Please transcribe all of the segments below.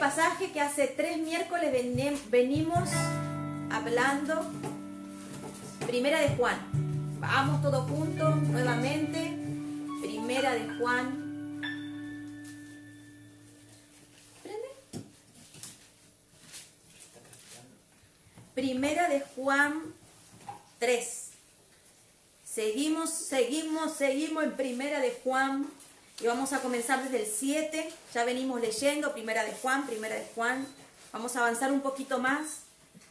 pasaje que hace 3 miércoles venimos hablando. Primera de Juan. Vamos todos juntos nuevamente. Primera de Juan. ¿Prende? Primera de Juan 3. Seguimos en Primera de Juan. Y vamos a comenzar desde el 7. Ya venimos leyendo Primera de Juan. Vamos a avanzar un poquito más.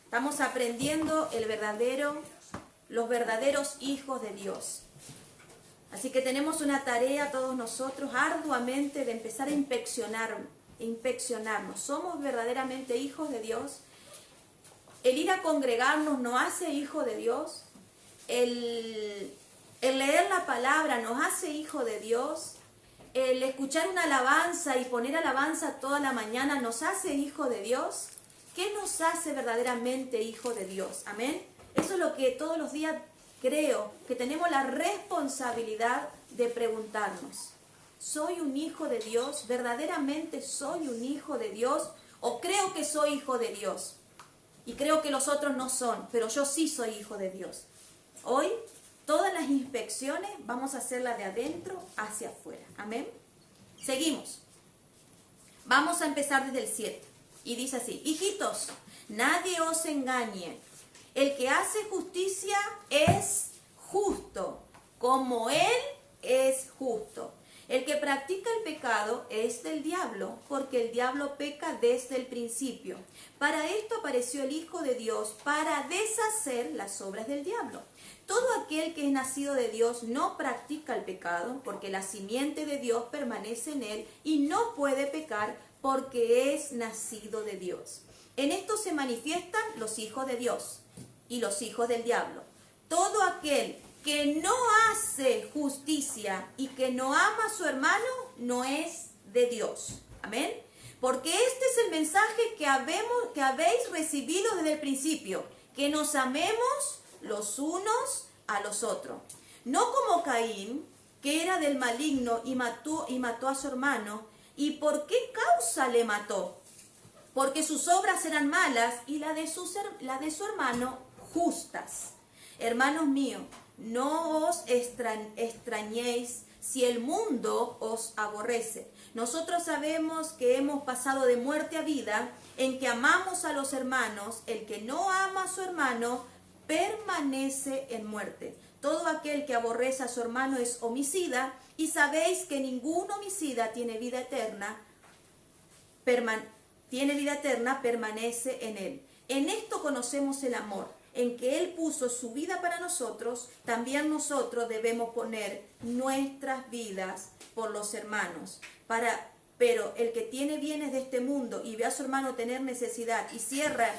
Estamos aprendiendo los verdaderos hijos de Dios. Así que tenemos una tarea todos nosotros arduamente de empezar a inspeccionarnos. ¿Somos verdaderamente hijos de Dios? El ir a congregarnos nos hace hijos de Dios. El leer la palabra nos hace hijos de Dios. El escuchar una alabanza y poner alabanza toda la mañana nos hace hijo de Dios. ¿Qué nos hace verdaderamente hijo de Dios? Amén. Eso es lo que todos los días creo que tenemos la responsabilidad de preguntarnos. ¿Soy un hijo de Dios? ¿Verdaderamente soy un hijo de Dios? ¿O creo que soy hijo de Dios? Y creo que los otros no son, pero yo sí soy hijo de Dios. Hoy todas las inspecciones vamos a hacerlas de adentro hacia afuera. Amén. Seguimos. Vamos a empezar desde el 7. Y dice así: hijitos, nadie os engañe. El que hace justicia es justo, como Él es justo. El que practica el pecado es del diablo, porque el diablo peca desde el principio. Para esto apareció el Hijo de Dios, para deshacer las obras del diablo. Todo aquel que es nacido de Dios no practica el pecado, porque la simiente de Dios permanece en él y no puede pecar porque es nacido de Dios. En esto se manifiestan los hijos de Dios y los hijos del diablo. Todo aquel que no hace justicia y que no ama a su hermano no es de Dios. Amén. Porque este es el mensaje que habéis recibido desde el principio, que nos amemos los unos a los otros. No como Caín, que era del maligno y mató a su hermano. ¿Y por qué causa le mató? Porque sus obras eran malas y la de su hermano justas. Hermanos míos, no os extrañéis si el mundo os aborrece. Nosotros sabemos que hemos pasado de muerte a vida, en que amamos a los hermanos. El que no ama a su hermano permanece en muerte. Todo aquel que aborrece a su hermano es homicida, y sabéis que ningún homicida tiene vida eterna, permanece en él. En esto conocemos el amor, en que Él puso su vida para nosotros. También nosotros debemos poner nuestras vidas por los hermanos. Pero el que tiene bienes de este mundo y ve a su hermano tener necesidad y cierra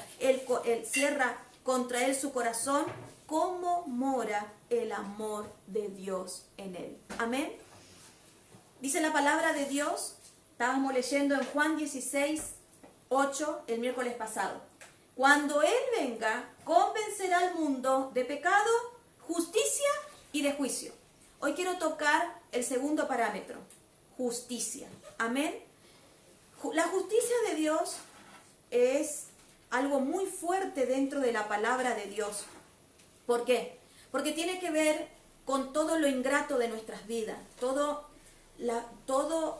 contra él su corazón, ¿cómo mora el amor de Dios en él? Amén. Dice la palabra de Dios, estábamos leyendo en Juan 16:8 el miércoles pasado. Cuando Él venga, convencerá al mundo de pecado, justicia y de juicio. Hoy quiero tocar el segundo parámetro, justicia. Amén. La justicia de Dios es algo muy fuerte dentro de la palabra de Dios. ¿Por qué? Porque tiene que ver con todo lo ingrato de nuestras vidas, todo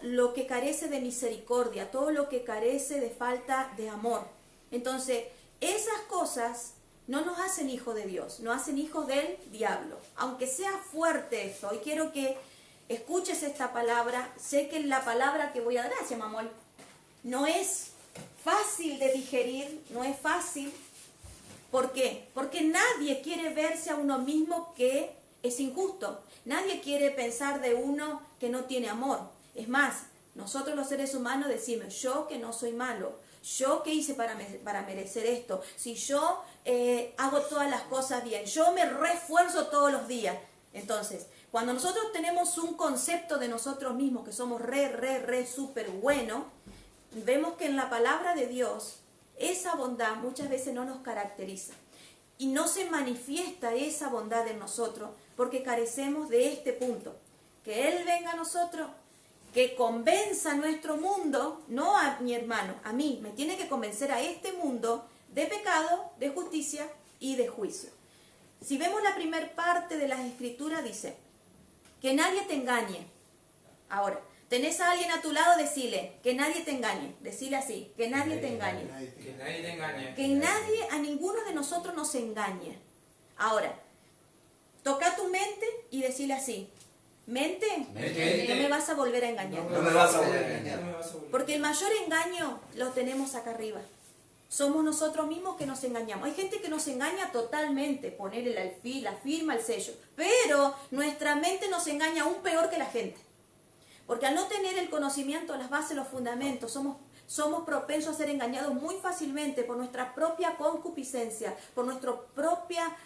lo que carece de misericordia, todo lo que carece de falta de amor. Entonces, esas cosas no nos hacen hijos de Dios, nos hacen hijos del diablo. Aunque sea fuerte esto, hoy quiero que escuches esta palabra. Sé que la palabra que voy a dar, gracias, mamón, no es fácil de digerir, no es fácil. ¿Por qué? Porque nadie quiere verse a uno mismo que es injusto. Nadie quiere pensar de uno que no tiene amor. Es más, nosotros los seres humanos decimos: yo que no soy malo, yo que hice para merecer esto, si yo hago todas las cosas bien, yo me refuerzo todos los días. Entonces, cuando nosotros tenemos un concepto de nosotros mismos que somos súper buenos, vemos que en la palabra de Dios esa bondad muchas veces no nos caracteriza. Y no se manifiesta esa bondad en nosotros porque carecemos de este punto. Que Él venga a nosotros que convenza a nuestro mundo, no a mi hermano, a mí, me tiene que convencer a este mundo de pecado, de justicia y de juicio. Si vemos la primera parte de las Escrituras, dice, que nadie te engañe. Ahora, tenés a alguien a tu lado, decile, que nadie te engañe. Decile así, que nadie te engañe. Que nadie te engañe. Que nadie, a ninguno de nosotros nos engañe. Ahora, toca tu mente y decile así, mente, no me vas a volver a engañar. No me vas a volver a engañar. Porque el mayor engaño lo tenemos acá arriba. Somos nosotros mismos que nos engañamos. Hay gente que nos engaña totalmente, ponerle la firma, el sello. Pero nuestra mente nos engaña aún peor que la gente. Porque al no tener el conocimiento, las bases, los fundamentos, somos propensos a ser engañados muy fácilmente por nuestra propia concupiscencia, por nuestra propia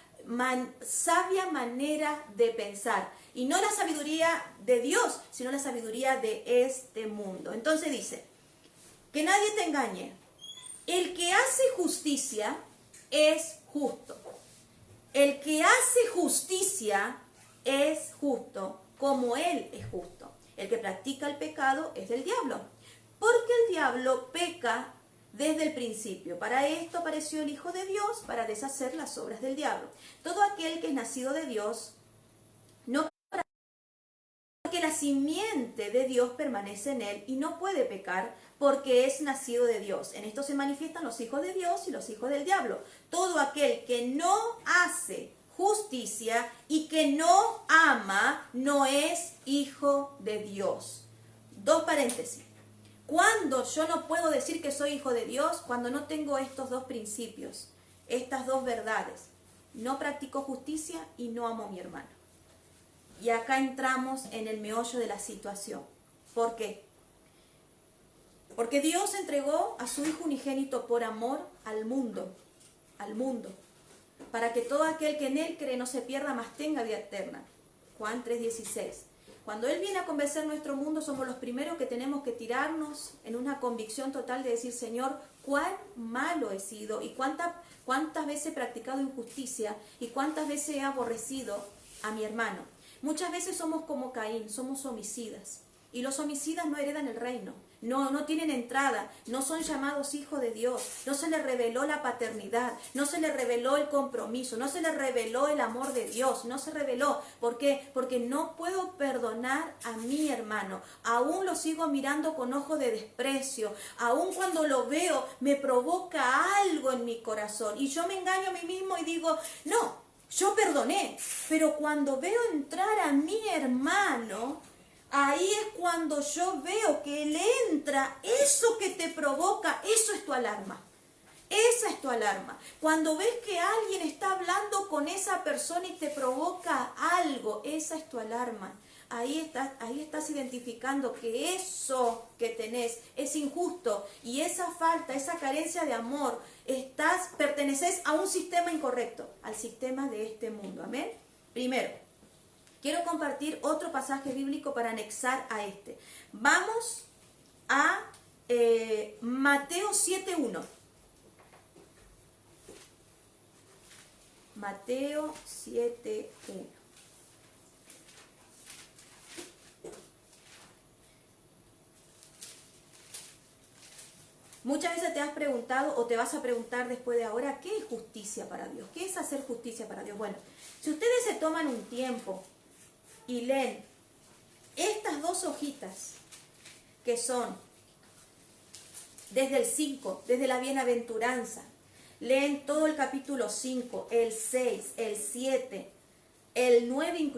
sabia manera de pensar. Y no la sabiduría de Dios, sino la sabiduría de este mundo. Entonces dice, que nadie te engañe. El que hace justicia es justo. El que hace justicia es justo, como Él es justo. El que practica el pecado es del diablo, porque el diablo peca desde el principio. Para esto apareció el Hijo de Dios, para deshacer las obras del diablo. Todo aquel que es nacido de Dios, no porque la simiente de Dios permanece en él y no puede pecar porque es nacido de Dios. En esto se manifiestan los hijos de Dios y los hijos del diablo. Todo aquel que no hace justicia y que no ama no es hijo de Dios. Dos paréntesis. ¿Cuándo yo no puedo decir que soy hijo de Dios? Cuando no tengo estos dos principios, estas dos verdades. No practico justicia y no amo a mi hermano. Y acá entramos en el meollo de la situación. ¿Por qué? Porque Dios entregó a su Hijo unigénito por amor al mundo, para que todo aquel que en Él cree no se pierda, mas tenga vida eterna. Juan 3:16. Cuando Él viene a convencer nuestro mundo, somos los primeros que tenemos que tirarnos en una convicción total de decir, Señor, cuán malo he sido y cuántas veces he practicado injusticia y cuántas veces he aborrecido a mi hermano. Muchas veces somos como Caín, somos homicidas. Y los homicidas no heredan el reino, no tienen entrada, no son llamados hijos de Dios, no se les reveló la paternidad, no se les reveló el compromiso, no se les reveló el amor de Dios, no se reveló. ¿Por qué? Porque no puedo perdonar a mi hermano, aún lo sigo mirando con ojo de desprecio, aún cuando lo veo me provoca algo en mi corazón y yo me engaño a mí mismo y digo, no, yo perdoné, pero cuando veo entrar a mi hermano, ahí es cuando yo veo que le entra eso que te provoca, eso es tu alarma. Esa es tu alarma. Cuando ves que alguien está hablando con esa persona y te provoca algo, esa es tu alarma. Ahí estás identificando que eso que tenés es injusto y esa falta, esa carencia de amor, perteneces a un sistema incorrecto, al sistema de este mundo. Amén. Primero, quiero compartir otro pasaje bíblico para anexar a este. Vamos a Mateo 7:1. Mateo 7:1. Muchas veces te has preguntado o te vas a preguntar después de ahora, ¿qué es justicia para Dios? ¿Qué es hacer justicia para Dios? Bueno, si ustedes se toman un tiempo y leen estas dos hojitas que son desde el 5, desde la bienaventuranza, leen todo el capítulo 5, el 6, el 7, el 9,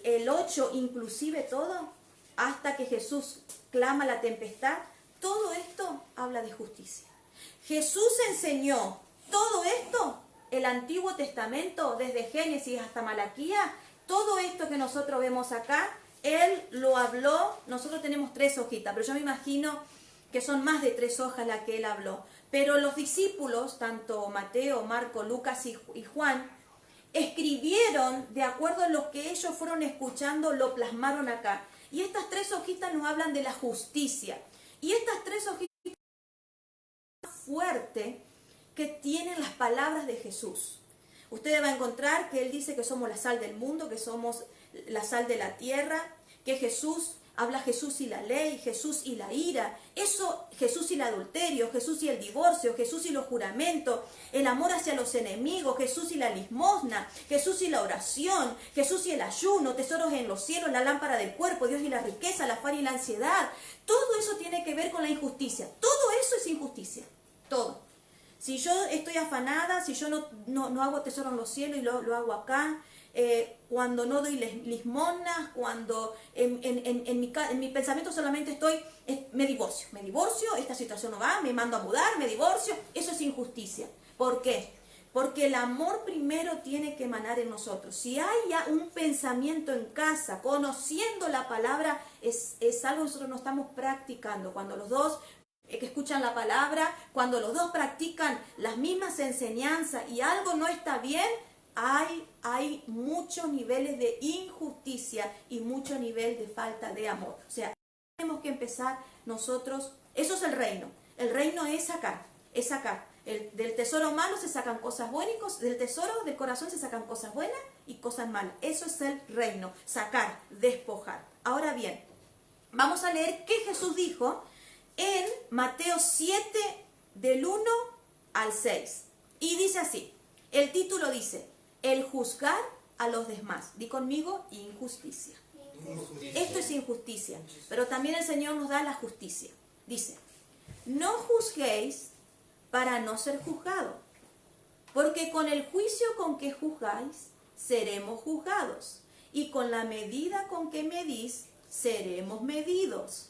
el 8, inclusive todo, hasta que Jesús clama la tempestad. Todo esto habla de justicia. Jesús enseñó todo esto, el Antiguo Testamento, desde Génesis hasta Malaquías, todo esto que nosotros vemos acá, Él lo habló. Nosotros tenemos 3 hojitas, pero yo me imagino que son más de 3 hojas las que Él habló. Pero los discípulos, tanto Mateo, Marco, Lucas y Juan, escribieron de acuerdo a lo que ellos fueron escuchando, lo plasmaron acá. Y estas 3 hojitas nos hablan de la justicia. Y estas 3 hojitas fuertes que tienen las palabras de Jesús. Usted va a encontrar que Él dice que somos la sal del mundo, que somos la sal de la tierra, que Jesús habla Jesús y la ley, Jesús y la ira, eso, Jesús y el adulterio, Jesús y el divorcio, Jesús y los juramentos, el amor hacia los enemigos, Jesús y la limosna, Jesús y la oración, Jesús y el ayuno, tesoros en los cielos, la lámpara del cuerpo, Dios y la riqueza, la afán y la ansiedad. Todo eso tiene que ver con la injusticia. Todo eso es injusticia. Todo. Si yo estoy afanada, si yo no hago tesoro en los cielos y lo hago acá, cuando no doy limosnas, cuando en mi pensamiento solamente estoy, me divorcio, esta situación no va, me mando a mudar, me divorcio, eso es injusticia. ¿Por qué? Porque el amor primero tiene que emanar en nosotros. Si hay ya un pensamiento en casa, conociendo la palabra, es algo que nosotros no estamos practicando. Cuando los dos que escuchan la palabra, cuando los dos practican las mismas enseñanzas y algo no está bien, hay muchos niveles de injusticia y mucho nivel de falta de amor. O sea, tenemos que empezar nosotros, eso es el reino. El reino es sacar, es sacar. Del tesoro malo se sacan cosas buenas, del tesoro del corazón se sacan cosas buenas y cosas malas. Eso es el reino, sacar, despojar. Ahora bien, vamos a leer qué Jesús dijo en Mateo 7, del 1 al 6. Y dice así, el título dice, el juzgar a los demás. Di conmigo, injusticia. Esto es injusticia, pero también el Señor nos da la justicia. Dice, no juzguéis para no ser juzgados, porque con el juicio con que juzgáis, seremos juzgados, y con la medida con que medís, seremos medidos.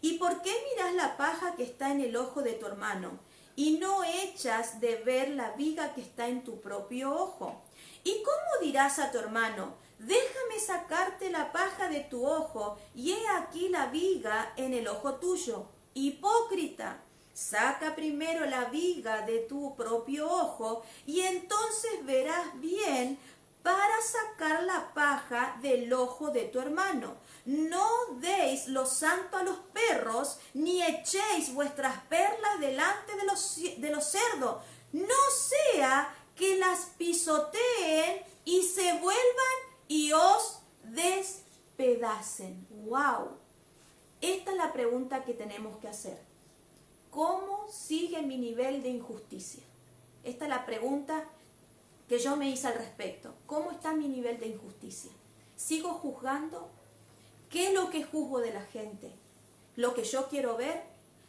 ¿Y por qué miras la paja que está en el ojo de tu hermano, y no echas de ver la viga que está en tu propio ojo? ¿Y cómo dirás a tu hermano, déjame sacarte la paja de tu ojo, y he aquí la viga en el ojo tuyo? Hipócrita, saca primero la viga de tu propio ojo, y entonces verás bien para sacar la paja del ojo de tu hermano. No deis lo santo a los perros, ni echéis vuestras perlas delante de los cerdos, no sea que las pisoteen y se vuelvan y os despedacen. ¡Wow! Esta es la pregunta que tenemos que hacer. ¿Cómo sigue mi nivel de injusticia? Esta es la pregunta que yo me hice al respecto. ¿Cómo está mi nivel de injusticia? ¿Sigo juzgando? ¿Qué es lo que juzgo de la gente? ¿Lo que yo quiero ver?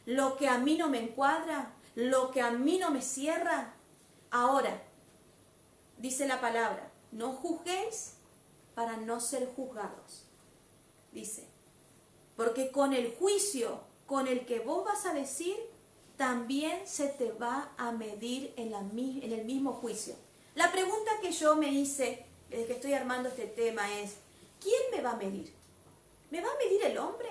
¿Lo que a mí no me encuadra? ¿Lo que a mí no me cierra? Ahora, dice la palabra, no juzguéis para no ser juzgados. Dice, porque con el juicio con el que vos vas a decir, también se te va a medir en el mismo juicio. La pregunta que yo me hice desde que estoy armando este tema es, ¿quién me va a medir? ¿Me va a medir el hombre?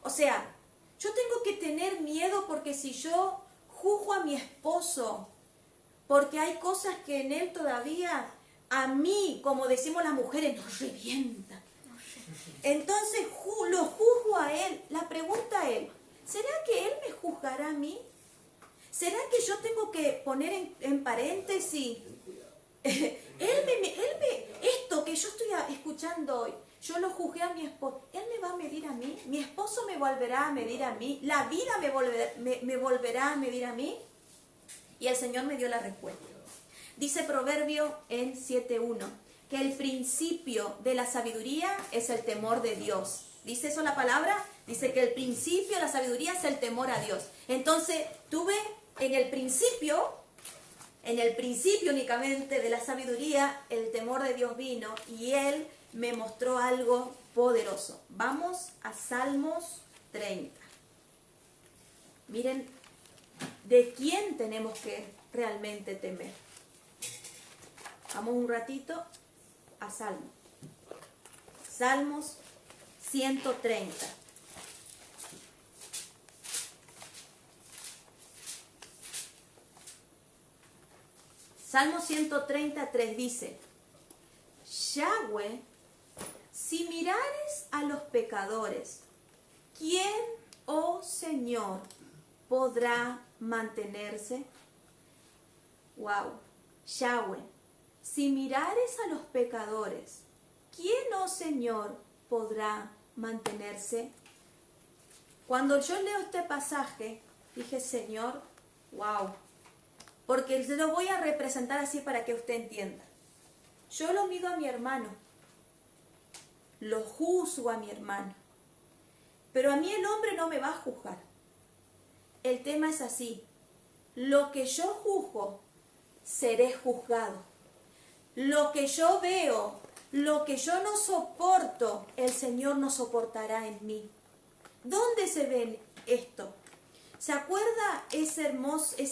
O sea, yo tengo que tener miedo porque si yo juzgo a mi esposo, porque hay cosas que en él todavía, a mí, como decimos las mujeres, nos revientan. Entonces lo juzgo a él. La pregunta es, ¿será que él me juzgará a mí? ¿Será que yo tengo que poner en paréntesis? Esto que yo estoy escuchando hoy, yo lo juzgué a mi esposo. ¿Él me va a medir a mí? ¿Mi esposo me volverá a medir a mí? ¿La vida me volverá a medir a mí? Y el Señor me dio la respuesta. Dice Proverbio en 7.1, que el principio de la sabiduría es el temor de Dios. ¿Dice eso la palabra? Dice que el principio de la sabiduría es el temor a Dios. Entonces, tuve en el principio únicamente de la sabiduría, el temor de Dios vino y Él me mostró algo poderoso. Vamos a Salmos 30. Miren, ¿de quién tenemos que realmente temer? Vamos un ratito a Salmos. Salmos 130. Salmo 133 dice, Yahweh, si mirares a los pecadores, ¿quién, oh Señor, podrá mantenerse? Wow, Yahweh, si mirares a los pecadores, ¿quién, oh Señor, podrá mantenerse. Cuando yo leo este pasaje, dije, Señor, wow, porque se lo voy a representar así para que usted entienda. Yo lo miro a mi hermano, lo juzgo a mi hermano, pero a mí el hombre no me va a juzgar. El tema es así, lo que yo juzgo, seré juzgado. Lo que yo veo, lo que yo no soporto, el Señor no soportará en mí. ¿Dónde se ve esto? ¿Se acuerda esa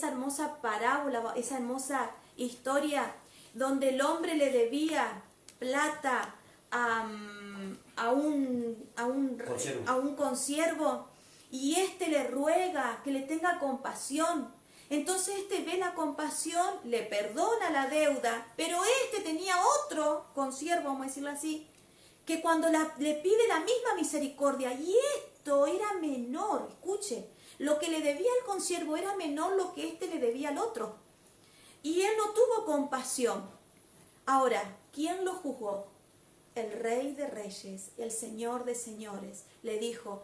hermosa parábola, esa hermosa historia donde el hombre le debía plata a un consiervo y éste le ruega que le tenga compasión? Entonces este ve la compasión, le perdona la deuda, pero este tenía otro consiervo, vamos a decirlo así, que cuando le pide la misma misericordia, y esto era menor, escuche, lo que le debía el consiervo era menor lo que este le debía al otro. Y él no tuvo compasión. Ahora, ¿quién lo juzgó? El Rey de Reyes, el Señor de Señores. Le dijo,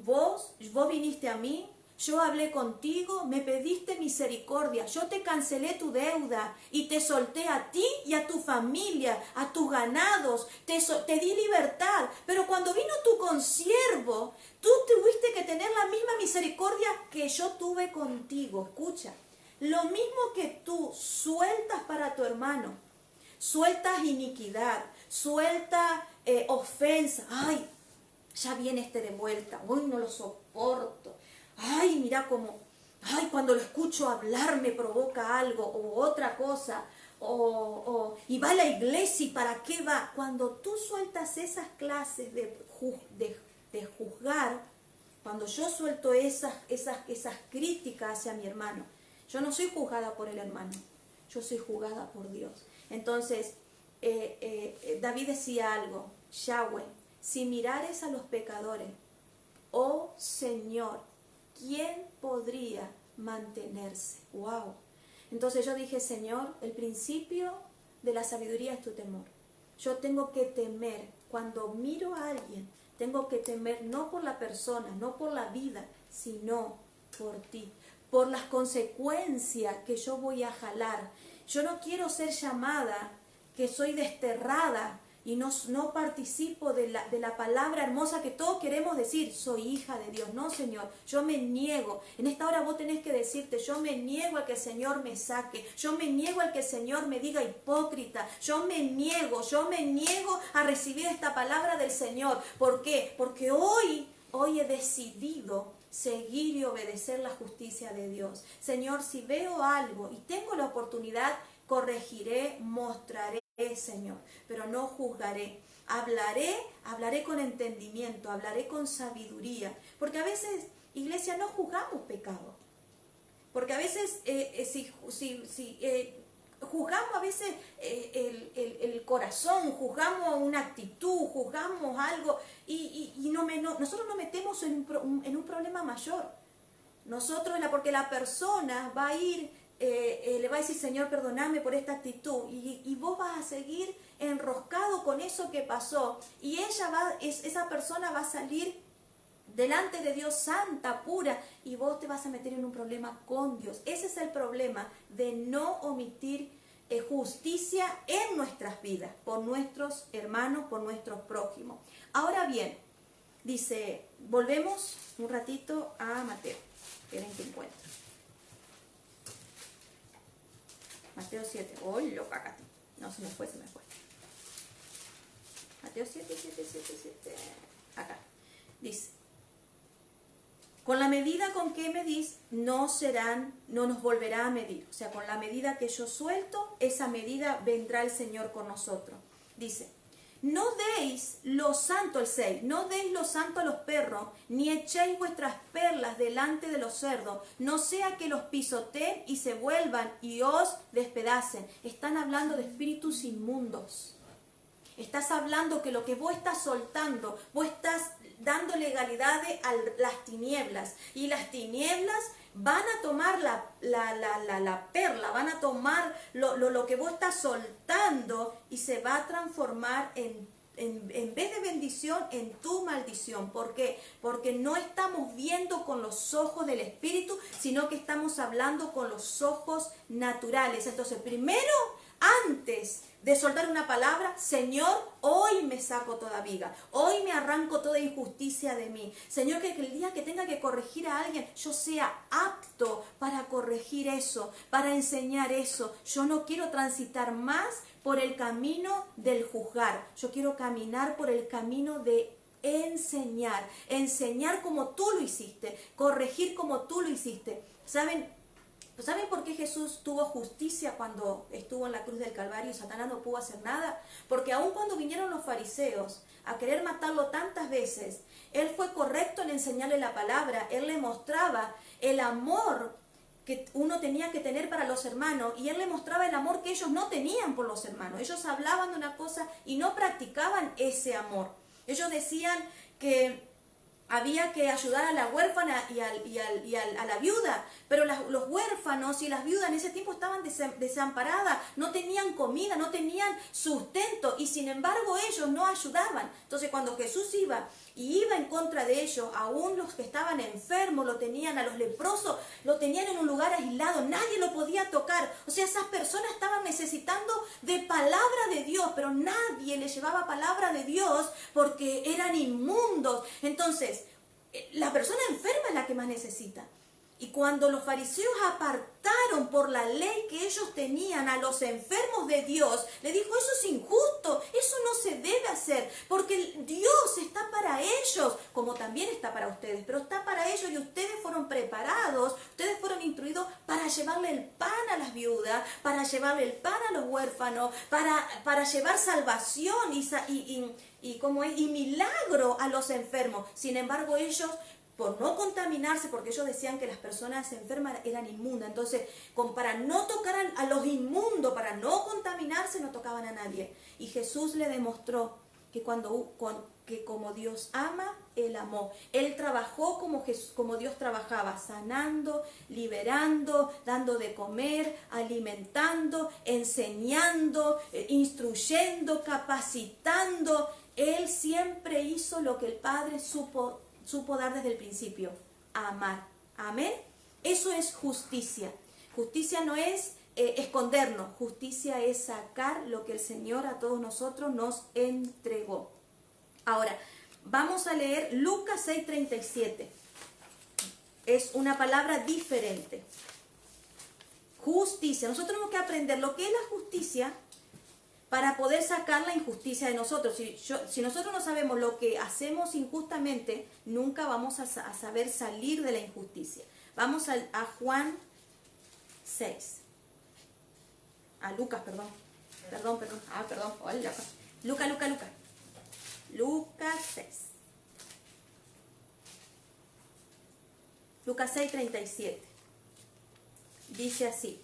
vos viniste a mí, yo hablé contigo, me pediste misericordia, yo te cancelé tu deuda y te solté a ti y a tu familia, a tus ganados, te di libertad. Pero cuando vino tu consiervo, tú tuviste que tener la misma misericordia que yo tuve contigo. Escucha, lo mismo que tú sueltas para tu hermano, sueltas iniquidad, sueltas ofensa. Ay, ya viene este de vuelta, hoy no lo soporto. Ay, mira cómo, ay, cuando lo escucho hablar me provoca algo, o otra cosa, y va a la iglesia, ¿y para qué va? Cuando tú sueltas esas clases de juzgar, cuando yo suelto esas críticas hacia mi hermano, yo no soy juzgada por el hermano, yo soy juzgada por Dios. Entonces, David decía algo, Yahweh, si mirares a los pecadores, oh Señor, ¿quién podría mantenerse? ¡Wow! Entonces yo dije, Señor, el principio de la sabiduría es tu temor. Yo tengo que temer, cuando miro a alguien, tengo que temer no por la persona, no por la vida, sino por ti, por las consecuencias que yo voy a jalar. Yo no quiero ser llamada que soy desterrada y no participo de la palabra hermosa que todos queremos decir, soy hija de Dios. No, Señor, yo me niego. En esta hora vos tenés que decirte, yo me niego a que el Señor me saque, yo me niego a que el Señor me diga hipócrita, yo me niego a recibir esta palabra del Señor. ¿Por qué? Porque hoy he decidido seguir y obedecer la justicia de Dios. Señor, si veo algo y tengo la oportunidad, corregiré, mostraré, Señor, pero no juzgaré. Hablaré con entendimiento, hablaré con sabiduría, porque a veces, iglesia, no juzgamos pecado, porque a veces juzgamos a veces el corazón, juzgamos una actitud, juzgamos algo y nosotros nos metemos en un problema mayor. Porque la persona va a ir, le va a decir, Señor, perdóname por esta actitud, y vos vas a seguir enroscado con eso que pasó, y esa persona va a salir delante de Dios santa, pura, y vos te vas a meter en un problema con Dios. Ese es el problema de no omitir justicia en nuestras vidas, por nuestros hermanos, por nuestros prójimos. Ahora bien, dice, volvemos un ratito a Mateo, esperen que encuentro. Mateo 7, ¡oh, loca, Katy! No, se me fue. Mateo 7, acá. Dice, con la medida con que medís, no nos volverá a medir. O sea, con la medida que yo suelto, esa medida vendrá el Señor con nosotros. Dice, no deis lo santo, el 6, no deis lo santo a los perros, ni echéis vuestras perlas delante de los cerdos, no sea que los pisoteen y se vuelvan y os despedacen. Están hablando de espíritus inmundos. Estás hablando que lo que vos estás soltando, vos estás dando legalidad a las tinieblas, y las tinieblas van a tomar la perla, van a tomar lo que vos estás soltando, y se va a transformar en en vez de bendición, en tu maldición. ¿Por qué? Porque no estamos viendo con los ojos del Espíritu, sino que estamos hablando con los ojos naturales. Entonces, primero, antes de soltar una palabra, Señor, hoy me saco toda viga, hoy me arranco toda injusticia de mí. Señor, que el día que tenga que corregir a alguien, yo sea apto para corregir eso, para enseñar eso. Yo no quiero transitar más por el camino del juzgar, yo quiero caminar por el camino de enseñar, enseñar como tú lo hiciste, corregir como tú lo hiciste. ¿Saben por qué Jesús tuvo justicia cuando estuvo en la cruz del Calvario y Satanás no pudo hacer nada? Porque aun cuando vinieron los fariseos a querer matarlo tantas veces, Él fue correcto en enseñarle la palabra. Él le mostraba el amor que uno tenía que tener para los hermanos, y Él le mostraba el amor que ellos no tenían por los hermanos. Ellos hablaban de una cosa y no practicaban ese amor. Ellos decían que había que ayudar a la huérfana y a la viuda, pero los huérfanos y las viudas en ese tiempo estaban desamparadas, no tenían comida, no tenían sustento, y sin embargo ellos no ayudaban. Entonces cuando Jesús iba en contra de ellos, aún los que estaban enfermos lo tenían, a los leprosos lo tenían en un lugar aislado, nadie lo podía tocar. O sea, esas personas estaban necesitando de palabra de Dios, pero nadie les llevaba palabra de Dios porque eran inmundos. Entonces, la persona enferma es la que más necesita. Y cuando los fariseos apartaron por la ley que ellos tenían a los enfermos de Dios, le dijo, eso es injusto, eso no se debe hacer, porque Dios está para ellos, como también está para ustedes, pero está para ellos, y ustedes fueron preparados, ustedes fueron instruidos para llevarle el pan a las viudas, para llevarle el pan a los huérfanos, para llevar salvación y milagro a los enfermos. Sin embargo, ellos, por no contaminarse, porque ellos decían que las personas enfermas eran inmundas, entonces para no tocar a los inmundos, para no contaminarse, no tocaban a nadie. Y Jesús le demostró que como Dios ama, Él amó. Él trabajó como Dios trabajaba, sanando, liberando, dando de comer, alimentando, enseñando, instruyendo, capacitando. Él siempre hizo lo que el Padre supo dar desde el principio, amar. Amén. Eso es justicia. Justicia no es escondernos, justicia es sacar lo que el Señor a todos nosotros nos entregó. Ahora, vamos a leer Lucas 6:37. Es una palabra diferente. Justicia. Nosotros tenemos que aprender lo que es la justicia para poder sacar la injusticia de nosotros. Si nosotros no sabemos lo que hacemos injustamente, nunca vamos a saber salir de la injusticia. Vamos a Juan 6. A Lucas, perdón. Hola. Lucas 6. Lucas 6:37. Dice así.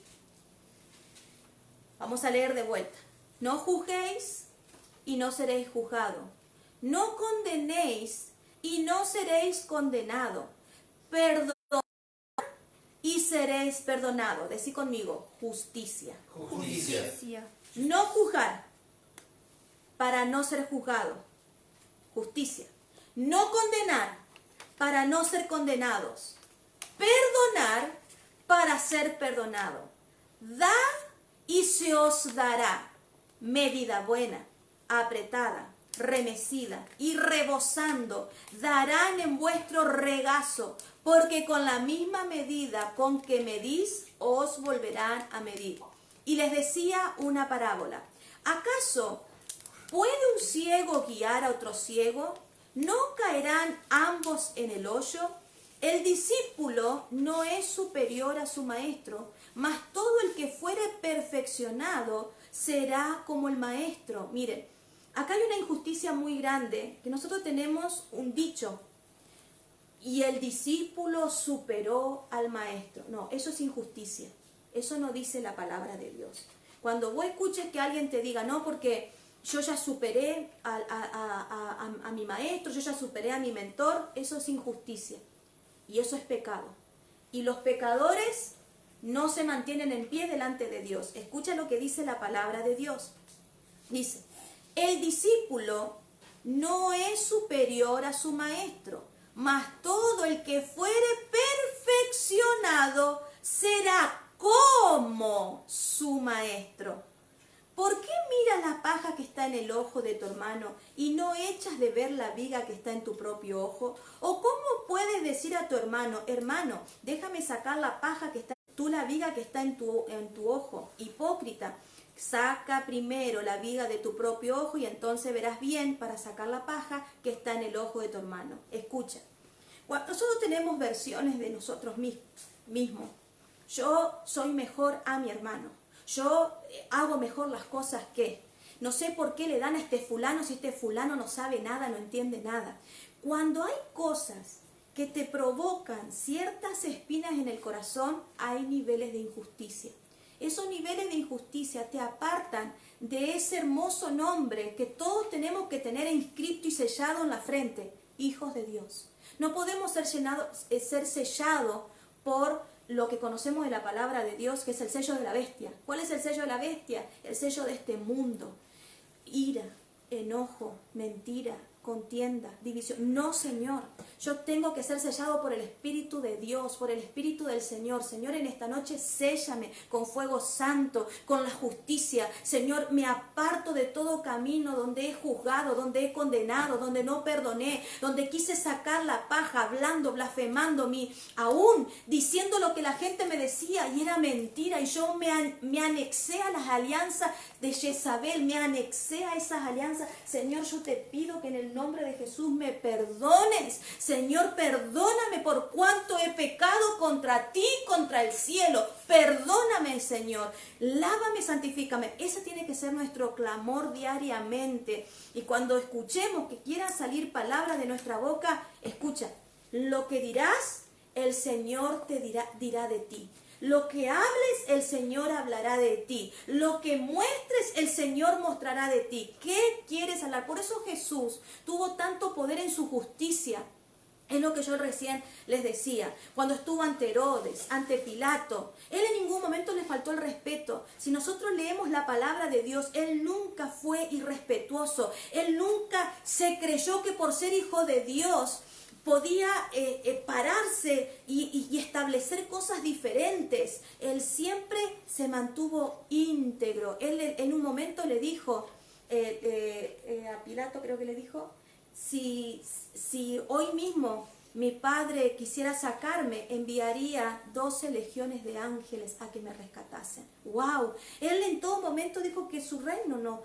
Vamos a leer de vuelta. No juzguéis y no seréis juzgados. No condenéis y no seréis condenados. Perdonad y seréis perdonados. Decí conmigo, justicia. Justicia. No juzgar para no ser juzgado. Justicia. No condenar para no ser condenados. Perdonar para ser perdonado. Dad y se os dará. Medida buena, apretada, remecida y rebosando, darán en vuestro regazo, porque con la misma medida con que medís, os volverán a medir. Y les decía una parábola. ¿Acaso puede un ciego guiar a otro ciego? ¿No caerán ambos en el hoyo? El discípulo no es superior a su maestro, mas todo el que fuere perfeccionado será como el maestro. Miren, acá hay una injusticia muy grande, que nosotros tenemos un dicho, y el discípulo superó al maestro. No, eso es injusticia. Eso no dice la palabra de Dios. Cuando vos escuches que alguien te diga, no, porque yo ya superé a mi maestro, yo ya superé a mi mentor, eso es injusticia. Y eso es pecado. Y los pecadores no se mantienen en pie delante de Dios. Escucha lo que dice la palabra de Dios. Dice, el discípulo no es superior a su maestro, mas todo el que fuere perfeccionado será como su maestro. ¿Por qué miras la paja que está en el ojo de tu hermano y no echas de ver la viga que está en tu propio ojo? ¿O cómo puedes decir a tu hermano, hermano, déjame sacar la paja que está, tú la viga que está en tu ojo? Hipócrita, saca primero la viga de tu propio ojo y entonces verás bien para sacar la paja que está en el ojo de tu hermano. Escucha, nosotros tenemos versiones de nosotros mismos. Yo soy mejor a mi hermano. Yo hago mejor las cosas que. No sé por qué le dan a este fulano si este fulano no sabe nada, no entiende nada. Cuando hay cosas que te provocan ciertas espinas en el corazón, hay niveles de injusticia. Esos niveles de injusticia te apartan de ese hermoso nombre que todos tenemos que tener inscrito y sellado en la frente, hijos de Dios. No podemos ser sellados por lo que conocemos de la palabra de Dios, que es el sello de la bestia. ¿Cuál es el sello de la bestia? El sello de este mundo. Ira, enojo, mentira, contienda, división. No, Señor. Yo tengo que ser sellado por el Espíritu de Dios, por el Espíritu del Señor. Señor, en esta noche séllame con fuego santo, con la justicia. Señor, me aparto de todo camino donde he juzgado, donde he condenado, donde no perdoné, donde quise sacar la paja, hablando, blasfemando, aún diciendo lo que la gente me decía y era mentira. Y yo me anexé a las alianzas de Jezabel, me anexé a esas alianzas. Señor, yo te pido que en el nombre de Jesús me perdones. Señor, perdóname por cuanto he pecado contra ti, contra el cielo. Perdóname, Señor. Lávame, santifícame. Ese tiene que ser nuestro clamor diariamente. Y cuando escuchemos que quieran salir palabras de nuestra boca, escucha, lo que dirás, el Señor te dirá de ti. Lo que hables, el Señor hablará de ti. Lo que muestres, el Señor mostrará de ti. ¿Qué quieres hablar? Por eso Jesús tuvo tanto poder en su justicia. Es lo que yo recién les decía. Cuando estuvo ante Herodes, ante Pilato, Él en ningún momento le faltó el respeto. Si nosotros leemos la palabra de Dios, Él nunca fue irrespetuoso. Él nunca se creyó que por ser hijo de Dios podía pararse y establecer cosas diferentes. Él siempre se mantuvo íntegro. Él en un momento le dijo, a Pilato creo que le dijo, si hoy mismo mi padre quisiera sacarme, enviaría 12 legiones de ángeles a que me rescatasen. ¡Wow! Él en todo momento dijo que su reino no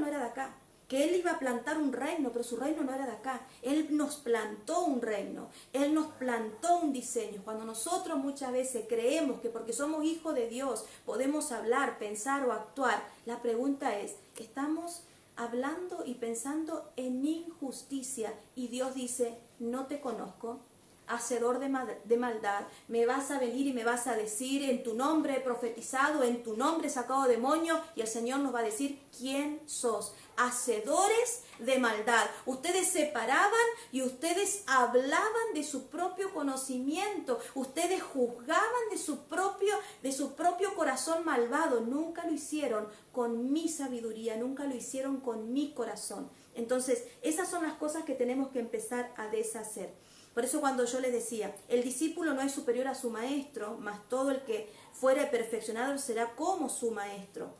era de acá. Que Él iba a plantar un reino, pero su reino no era de acá. Él nos plantó un reino, Él nos plantó un diseño. Cuando nosotros muchas veces creemos que porque somos hijos de Dios podemos hablar, pensar o actuar, la pregunta es, ¿estamos hablando y pensando en injusticia? Y Dios dice, no te conozco, hacedor de maldad, me vas a venir y me vas a decir, en tu nombre he profetizado, en tu nombre he sacado demonios, y el Señor nos va a decir, ¿quién sos? Hacedores de maldad. Ustedes se paraban y ustedes hablaban de su propio conocimiento, ustedes juzgaban de su propio corazón malvado. Nunca lo hicieron con mi sabiduría, nunca lo hicieron con mi corazón. Entonces, esas son las cosas que tenemos que empezar a deshacer. Por eso cuando yo les decía, el discípulo no es superior a su maestro, mas todo el que fuere perfeccionado será como su maestro.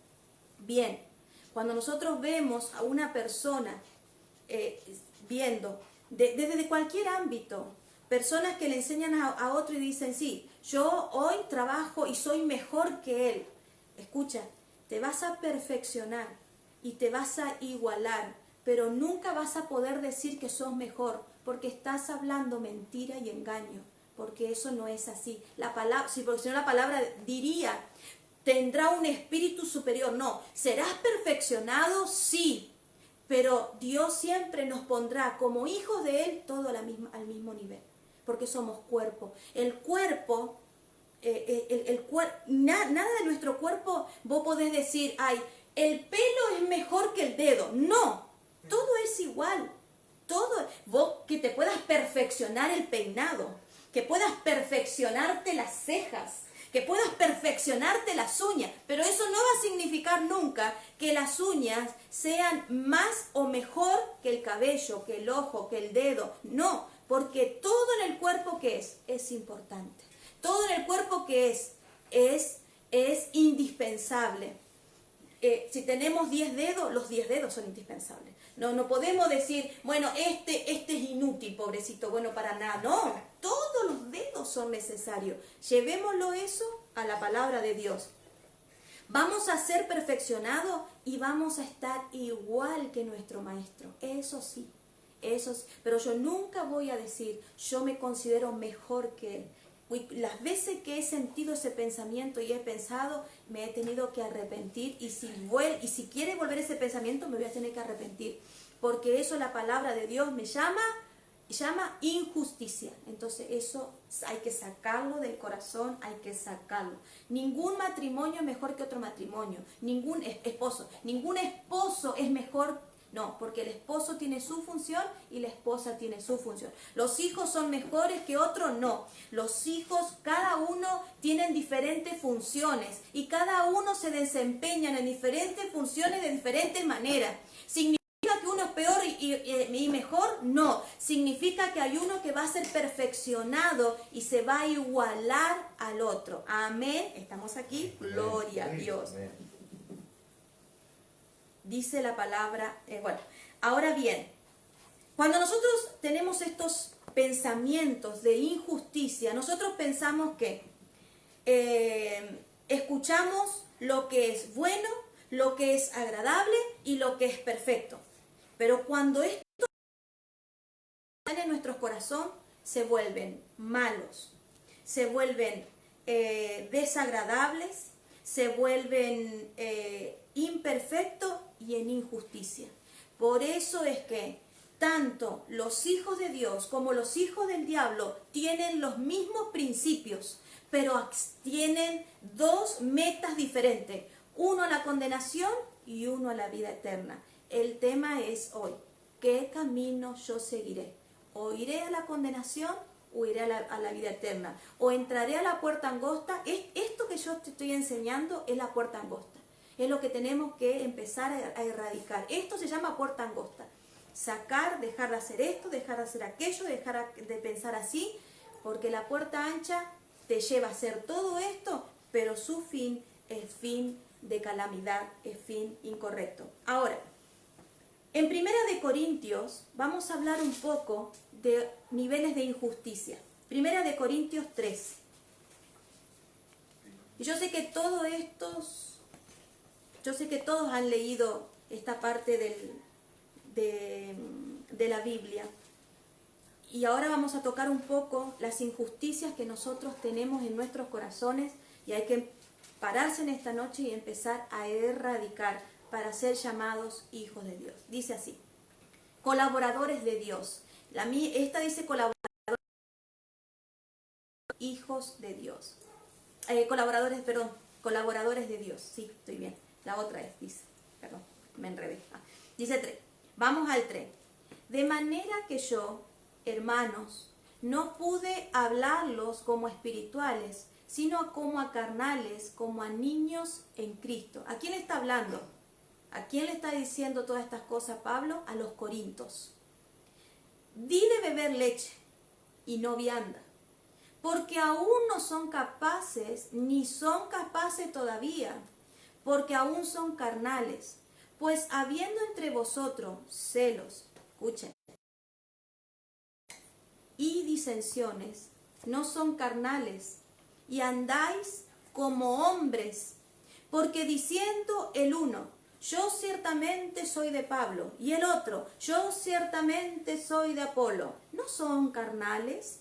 Bien, cuando nosotros vemos a una persona viendo desde cualquier ámbito, personas que le enseñan a otro y dicen, sí, yo hoy trabajo y soy mejor que él. Escucha, te vas a perfeccionar y te vas a igualar, pero nunca vas a poder decir que sos mejor, porque estás hablando mentira y engaño, porque eso no es así. La palabra, porque si no la palabra diría, tendrá un espíritu superior. No, serás perfeccionado, sí, pero Dios siempre nos pondrá como hijos de Él todo al mismo nivel, porque somos cuerpo. El cuerpo, nada de nuestro cuerpo vos podés decir, ay, el pelo es mejor que el dedo. No, todo es igual. Todo, vos que te puedas perfeccionar el peinado, que puedas perfeccionarte las cejas, que puedas perfeccionarte las uñas, pero eso no va a significar nunca que las uñas sean más o mejor que el cabello, que el ojo, que el dedo. No, porque todo en el cuerpo que es importante. Todo en el cuerpo que es indispensable. Si tenemos 10 dedos, los 10 dedos son indispensables. No podemos decir, bueno, este es inútil, pobrecito, bueno, para nada. No, todos los dedos son necesarios. Llevémoslo eso a la palabra de Dios. Vamos a ser perfeccionados y vamos a estar igual que nuestro maestro. Eso sí, pero yo nunca voy a decir, yo me considero mejor que él. Las veces que he sentido ese pensamiento y he pensado, me he tenido que arrepentir, y si quiere volver ese pensamiento, me voy a tener que arrepentir, porque eso la palabra de Dios me llama injusticia. Entonces eso hay que sacarlo del corazón, hay que sacarlo. Ningún matrimonio es mejor que otro matrimonio, ningún esposo es mejor. No, porque el esposo tiene su función y la esposa tiene su función. ¿Los hijos son mejores que otros? No. Los hijos, cada uno tienen diferentes funciones y cada uno se desempeñan en diferentes funciones de diferentes maneras. ¿Significa que uno es peor y mejor? No. Significa que hay uno que va a ser perfeccionado y se va a igualar al otro. Amén. ¿Estamos aquí? Gloria a Dios. Amén. Dice la palabra, ahora bien, cuando nosotros tenemos estos pensamientos de injusticia, nosotros pensamos que escuchamos lo que es bueno, lo que es agradable y lo que es perfecto. Pero cuando esto sale en nuestro corazón, se vuelven malos, se vuelven desagradables, se vuelven imperfectos y en injusticia. Por eso es que tanto los hijos de Dios como los hijos del diablo tienen los mismos principios, pero tienen dos metas diferentes. Uno a la condenación y uno a la vida eterna. El tema es hoy, ¿qué camino yo seguiré? ¿O iré a la condenación o iré a la vida eterna? ¿O entraré a la puerta angosta? Esto que yo te estoy enseñando es la puerta angosta. Es lo que tenemos que empezar a erradicar. Esto se llama puerta angosta. Sacar, dejar de hacer esto, dejar de hacer aquello, dejar de pensar así, porque la puerta ancha te lleva a hacer todo esto, pero su fin es fin de calamidad, es fin incorrecto. Ahora, en 1 Corintios vamos a hablar un poco de niveles de injusticia. 1 Corintios 13. Y yo sé que todos han leído esta parte de la Biblia. Y ahora vamos a tocar un poco las injusticias que nosotros tenemos en nuestros corazones, y hay que pararse en esta noche y empezar a erradicar para ser llamados hijos de Dios. Dice así: colaboradores de Dios. Esta dice colaboradores, hijos de Dios. Colaboradores de Dios. Sí, estoy bien. La otra dice, perdón, me enredé. Dice 3. Vamos al 3. De manera que yo, hermanos, no pude hablarlos como espirituales, sino como a carnales, como a niños en Cristo. ¿A quién está hablando? ¿A quién le está diciendo todas estas cosas Pablo? A los corintios. Di de beber leche y no vianda, porque aún no son capaces, ni son capaces todavía, porque aún son carnales. Pues habiendo entre vosotros celos, escuchen, y disensiones, no son carnales, y andáis como hombres, porque diciendo el uno, yo ciertamente soy de Pablo, y el otro, yo ciertamente soy de Apolo, ¿no son carnales?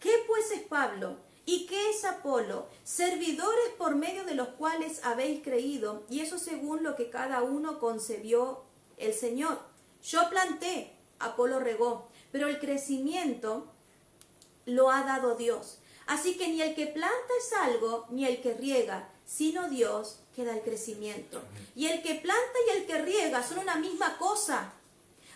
¿Qué pues es Pablo? ¿Y qué es Apolo? Servidores por medio de los cuales habéis creído, y eso según lo que cada uno concebió el Señor. Yo planté, Apolo regó, pero el crecimiento lo ha dado Dios. Así que ni el que planta es algo, ni el que riega, sino Dios que da el crecimiento. Y el que planta y el que riega son una misma cosa.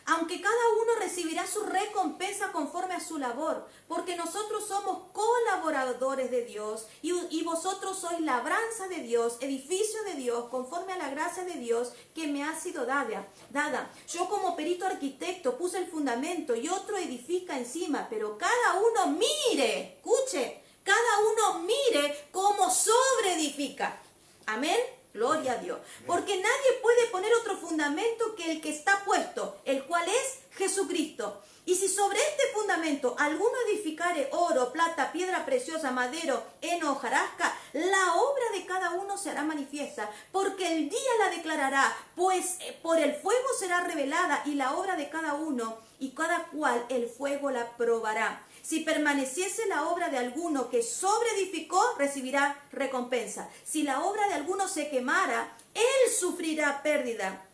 aunque cada uno recibirá su recompensa conforme a su labor, porque nosotros somos colaboradores de Dios y vosotros sois labranza de Dios, edificio de Dios, conforme a la gracia de Dios que me ha sido dada. Yo como perito arquitecto puse el fundamento y otro edifica encima, pero cada uno mire, escuche, cada uno mire cómo sobreedifica. Amén. Gloria a Dios. Porque nadie puede poner otro fundamento que el que está puesto, el cual es Jesucristo. Y si sobre este fundamento alguno edificare oro, plata, piedra preciosa, madero, heno, hojarasca, la obra de cada uno se hará manifiesta, porque el día la declarará, pues por el fuego será revelada y la obra de cada uno, y cada cual el fuego la probará. Si permaneciese la obra de alguno que sobreedificó, recibirá recompensa. Si la obra de alguno se quemara, él sufrirá pérdida.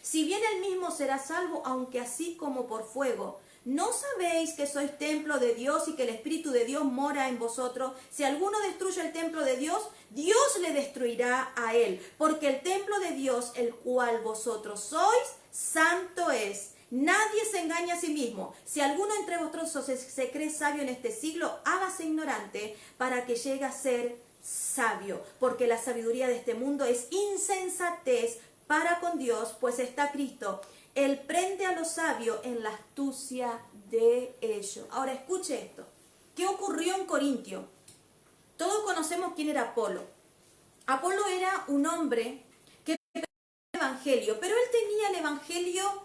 Si bien él mismo será salvo, aunque así como por fuego. ¿No sabéis que sois templo de Dios y que el Espíritu de Dios mora en vosotros? Si alguno destruye el templo de Dios, Dios le destruirá a él. Porque el templo de Dios, el cual vosotros sois, santo es. Nadie se engaña a sí mismo. Si alguno entre vosotros se cree sabio en este siglo, hágase ignorante para que llegue a ser sabio. Porque la sabiduría de este mundo es insensatez para con Dios, pues está Cristo. Él prende a los sabios en la astucia de ellos. Ahora escuche esto. ¿Qué ocurrió en Corintio? Todos conocemos quién era Apolo. Apolo era un hombre que predicaba el evangelio, pero él tenía el evangelio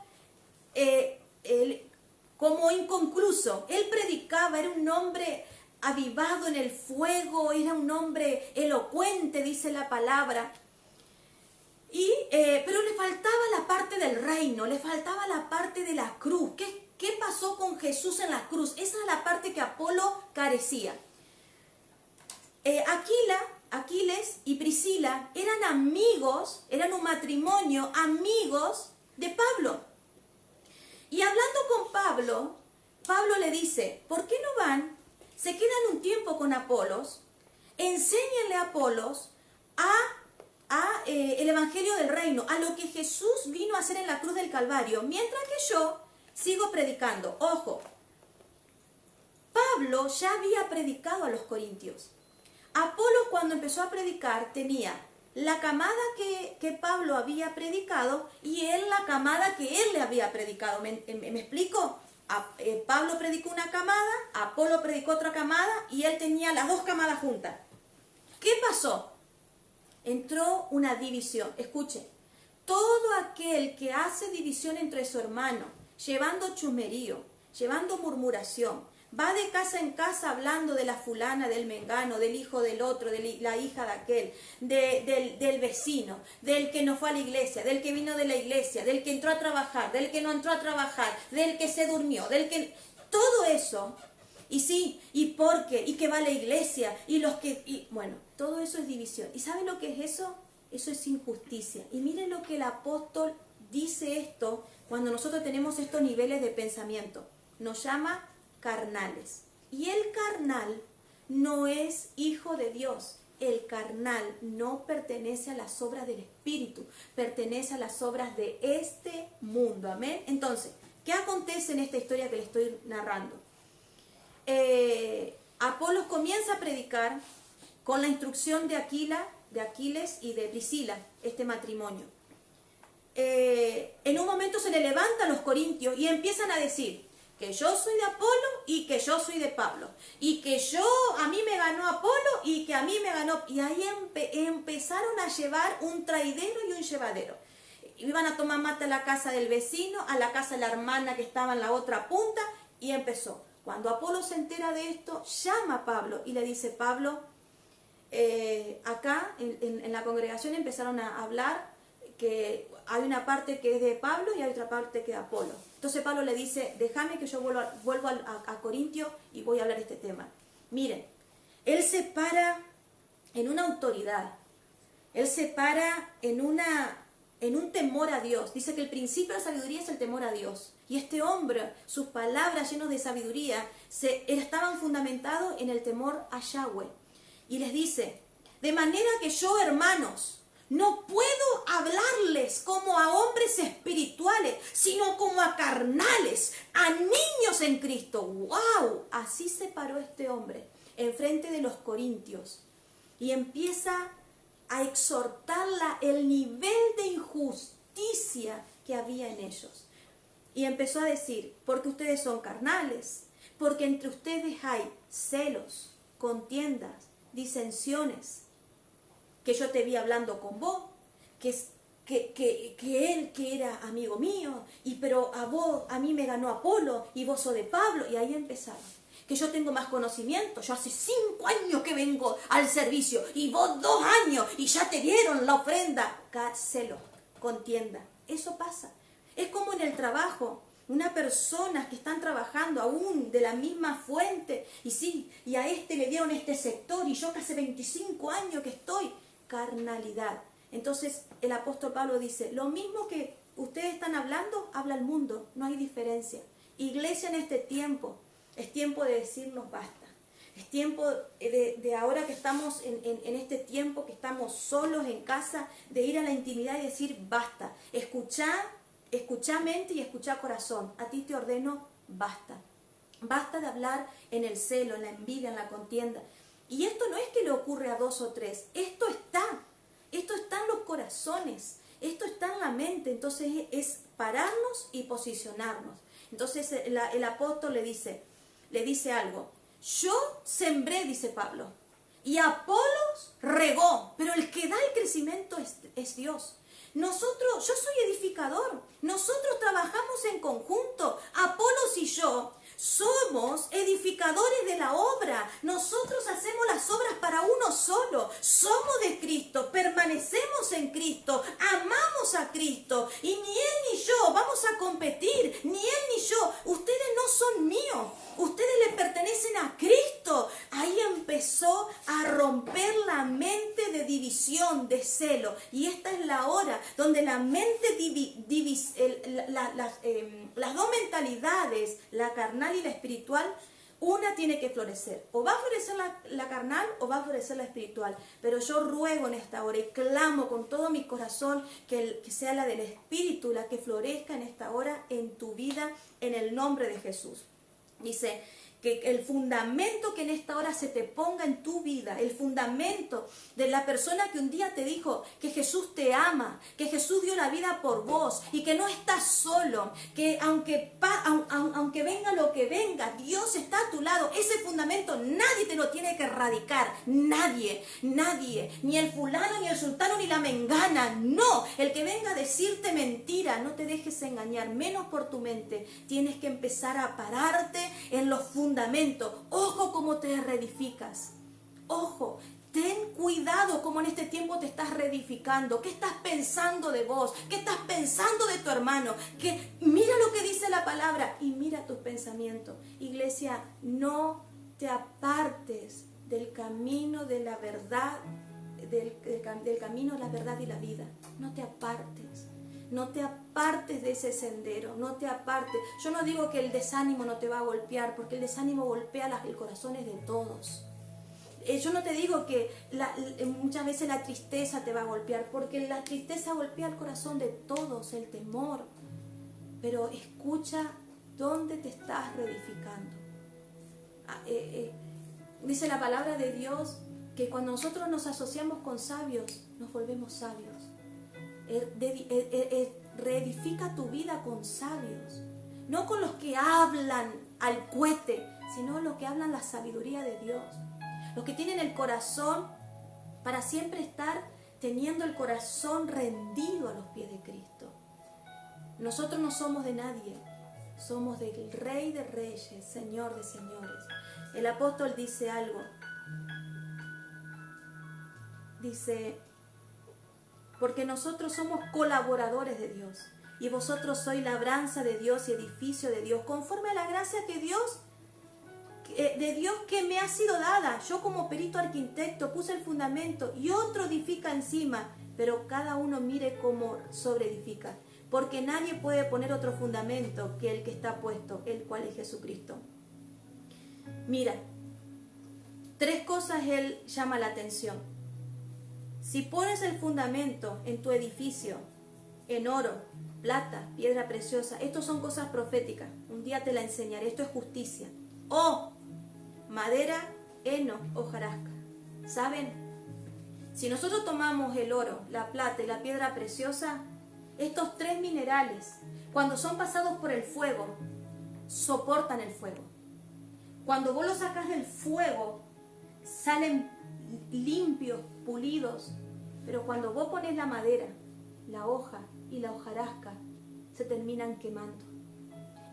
como inconcluso. Él predicaba, era un hombre avivado en el fuego, era un hombre elocuente, dice la palabra. Pero le faltaba la parte del reino, le faltaba la parte de la cruz. ¿Qué pasó con Jesús en la cruz? Esa es la parte que Apolo carecía. Aquiles y Priscila eran amigos, eran un matrimonio, amigos de Pablo. Y hablando con Pablo, Pablo le dice, ¿por qué no van? Se quedan un tiempo con Apolos, enséñenle a Apolos el evangelio del reino, a lo que Jesús vino a hacer en la cruz del Calvario, mientras que yo sigo predicando. Ojo, Pablo ya había predicado a los corintios. Apolo, cuando empezó a predicar, tenía la camada que Pablo había predicado y él la camada que él le había predicado. ¿Me explico? Pablo predicó una camada, Apolo predicó otra camada y él tenía las dos camadas juntas. ¿Qué pasó? Entró una división. Escuche, todo aquel que hace división entre su hermano, llevando chusmerío, llevando murmuración, va de casa en casa hablando de la fulana, del mengano, del hijo del otro, de la hija de aquel, del vecino, del que no fue a la iglesia, del que vino de la iglesia, del que entró a trabajar, del que no entró a trabajar, del que se durmió, del que... Todo eso, y sí, y porque, y que va a la iglesia, y los que... bueno, todo eso es división. ¿Y saben lo que es eso? Eso es injusticia. Y miren lo que el apóstol dice esto cuando nosotros tenemos estos niveles de pensamiento. Nos llama carnales. Y el carnal no es hijo de Dios. El carnal no pertenece a las obras del Espíritu, pertenece a las obras de este mundo. Amén. Entonces, ¿qué acontece en esta historia que le estoy narrando? Apolos comienza a predicar con la instrucción de Aquiles y de Priscila, este matrimonio. En un momento se le levantan los corintios y empiezan a decir que yo soy de Apolo y que yo soy de Pablo, y que a mí me ganó Apolo y que a mí me ganó, y ahí empezaron a llevar un traidero y un llevadero. Iban a tomar mate a la casa del vecino, a la casa de la hermana que estaba en la otra punta, y empezó. Cuando Apolo se entera de esto, llama a Pablo y le dice, Pablo, acá en la congregación empezaron a hablar que hay una parte que es de Pablo y hay otra parte que es de Apolo. Entonces Pablo le dice, déjame que yo vuelvo a Corintio y voy a hablar este tema. Miren, él se para en una autoridad, él se para en un temor a Dios. Dice que el principio de la sabiduría es el temor a Dios. Y este hombre, sus palabras llenas de sabiduría, estaban fundamentados en el temor a Yahweh. Y les dice, de manera que yo, hermanos, No puedo hablarles como a hombres espirituales, sino como a carnales, a niños en Cristo. ¡Wow! Así se paró este hombre enfrente de los corintios y empieza a exhortarla el nivel de injusticia que había en ellos. Y empezó a decir, porque ustedes son carnales, porque entre ustedes hay celos, contiendas, disensiones, que yo te vi hablando con vos, que él que era amigo mío, pero a mí me ganó Apolo, y vos sos de Pablo, y ahí empezaron. Que yo tengo más conocimiento, yo hace 5 años que vengo al servicio, y vos 2 años, y ya te dieron la ofrenda. Celo, contienda, eso pasa. Es como en el trabajo, unas personas que están trabajando aún de la misma fuente, y sí, y a este le dieron este sector, y yo que hace 25 años que estoy, carnalidad. Entonces el apóstol Pablo dice, lo mismo que ustedes están hablando, habla el mundo, no hay diferencia. Iglesia, en este tiempo, es tiempo de decirnos basta. Es tiempo de ahora que estamos en este tiempo, que estamos solos en casa, de ir a la intimidad y decir basta. Escuchá mente y escuchá corazón. A ti te ordeno basta. Basta de hablar en el celo, en la envidia, en la contienda. Y esto no es que le ocurre a 2 o 3, esto está en los corazones, esto está en la mente. Entonces es pararnos y posicionarnos. Entonces el apóstol le dice algo. Yo sembré, dice Pablo, y Apolos regó, pero el que da el crecimiento es Dios. Yo soy edificador, nosotros trabajamos en conjunto, Apolos y yo somos edificadores de la obra, nosotros hacemos las obras para uno solo, somos de Cristo, permanecemos en Cristo, amamos a Cristo, y ni él ni yo vamos a competir, ni él ni yo, ustedes no son míos, ustedes le pertenecen a Cristo. Ahí empezó a romper la mente de división, de celo, y esta es la hora donde la mente las dos mentalidades, la carnal y la espiritual, una tiene que florecer. O va a florecer la carnal o va a florecer la espiritual. Pero yo ruego en esta hora y clamo con todo mi corazón que sea la del espíritu la que florezca en esta hora en tu vida, en el nombre de Jesús. Dice que el fundamento que en esta hora se te ponga en tu vida, el fundamento de la persona que un día te dijo que Jesús te ama, que Jesús dio la vida por vos y que no estás solo, que aunque venga lo que venga, Dios está a tu lado. Ese fundamento nadie te lo tiene que erradicar, nadie, ni el fulano, ni el sultano, ni la mengana, no. El que venga a decirte mentira, no te dejes engañar, menos por tu mente. Tienes que empezar a pararte en los fundamentos. Ojo cómo te reedificas. Ojo, ten cuidado cómo en este tiempo te estás reedificando. ¿Qué estás pensando de vos? ¿Qué estás pensando de tu hermano? Que mira lo que dice la palabra y mira tus pensamientos. Iglesia, no te apartes del camino de la verdad, del camino de la verdad y la vida. No te apartes. No te apartes de ese sendero, no te apartes. Yo no digo que el desánimo no te va a golpear, porque el desánimo golpea los corazones de todos. Yo no te digo que muchas veces la tristeza te va a golpear, porque la tristeza golpea el corazón de todos, el temor. Pero escucha dónde te estás reedificando. Dice la palabra de Dios que cuando nosotros nos asociamos con sabios, nos volvemos sabios. Reedifica tu vida con sabios, no con los que hablan al cohete, sino los que hablan la sabiduría de Dios, los que tienen el corazón para siempre estar teniendo el corazón rendido a los pies de Cristo. Nosotros no somos de nadie, somos del Rey de Reyes, Señor de Señores. El apóstol dice algo, dice: porque nosotros somos colaboradores de Dios, y vosotros sois labranza de Dios y edificio de Dios, conforme a la gracia de Dios que me ha sido dada. Yo como perito arquitecto puse el fundamento y otro edifica encima, pero cada uno mire cómo sobreedifica, porque nadie puede poner otro fundamento que el que está puesto, el cual es Jesucristo. Mira, 3 cosas él llama la atención. Si pones el fundamento en tu edificio, en oro, plata, piedra preciosa, estos son cosas proféticas, un día te la enseñaré, esto es justicia, o madera, heno, hojarasca. ¿Saben? Si nosotros tomamos el oro, la plata y la piedra preciosa, estos tres minerales, cuando son pasados por el fuego, soportan el fuego. Cuando vos los sacas del fuego, salen limpios, pulidos, pero cuando vos pones la madera, la hoja y la hojarasca, se terminan quemando.